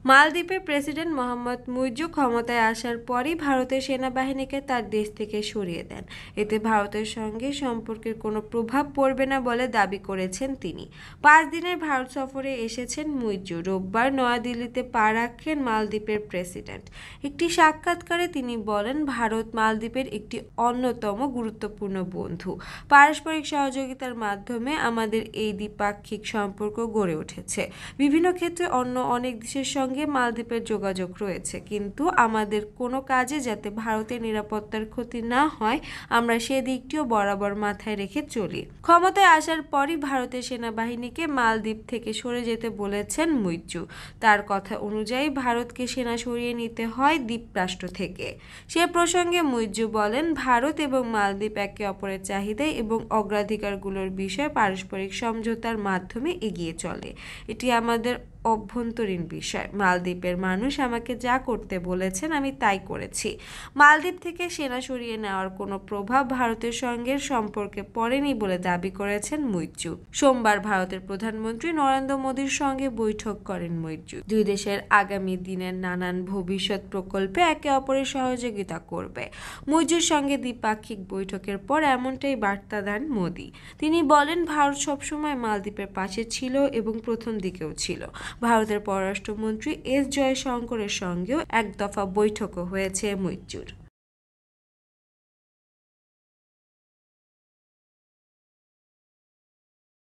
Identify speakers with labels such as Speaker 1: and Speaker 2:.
Speaker 1: মালদ্বীপের প্রেসিডেন্ট মোহাম্মদ মুইজ্জু ক্ষমতায় আসার পরই ভারতের সেনাবাহিনীকে তার দেশ থেকে সরিয়ে দেন। এতে ভারতের সঙ্গে সম্পর্কের কোনো প্রভাব পড়বে না বলে দাবি করেছেন তিনি। 5 দিনের ভারত সফরে এসেছেন মুইজ্জু। রোববার নয়াদিল্লিতে পা রাখেন মালদ্বীপের প্রেসিডেন্ট। একটি সাক্ষাৎকারে তিনি বলেন, ভারত মালদ্বীপের একটি অন্যতম গুরুত্বপূর্ণ বন্ধু। পারস্পরিক সহযোগিতার মাধ্যমে আমাদের এই দ্বিপাক্ষিক সম্পর্ক গড়ে উঠেছে। বিভিন্ন ক্ষেত্রে অন্য অনেক দেশের সঙ্গে মালদ্বীপের যোগাযোগ রয়েছে, কিন্তু আমাদের কোনো কাজে যাতে ভারতের নিরাপত্তার ক্ষতি না হয় আমরা সেদিকটিও বরাবর মাথায় রেখে চলি। ক্ষমতায় আসার পরই ভারতের সেনাবাহিনীকে মালদ্বীপ থেকে সরে যেতে বলেছেন মুইজ্জু। তার কথা অনুযায়ী ভারতকে সেনা সরিয়ে নিতে হয় দ্বীপরাষ্ট্র থেকে। সে প্রসঙ্গে মুইজ্জু বলেন, ভারত এবং মালদ্বীপ একে অপরের চাহিদা এবং অগ্রাধিকারগুলোর বিষয়ে পারস্পরিক সমঝোতার মাধ্যমে এগিয়ে চলে। এটি আমাদের অভ্যন্তরীণ বিষয়। মালদ্বীপের মানুষ আমাকে যা করতে বলেছেন আমি তাই করেছি। মালদ্বীপ থেকে সেনা সরিয়ে নেওয়ার কোনো প্রভাব ভারতের সঙ্গে সম্পর্কে পড়েনি বলে দাবি করেছেন মুইজ্জু। সোমবার ভারতের প্রধানমন্ত্রী নরেন্দ্র মোদীর সঙ্গে বৈঠক করেন মুইজ্জু। দুই দেশের আগামী দিনের নানান ভবিষ্যৎ প্রকল্পে একে অপরের সহযোগিতা করবে। মুইজ্জুর সঙ্গে দ্বিপাক্ষিক বৈঠকের পর এমনটাই বার্তা দেন মোদী। তিনি বলেন, ভারত সবসময় মালদ্বীপের পাশে ছিল এবং প্রথম দিকেও ছিল। ভারতের পররাষ্ট্রমন্ত্রী এস জয়শঙ্করের সঙ্গেও এক দফা বৈঠকও হয়েছে মুইজ্জুর।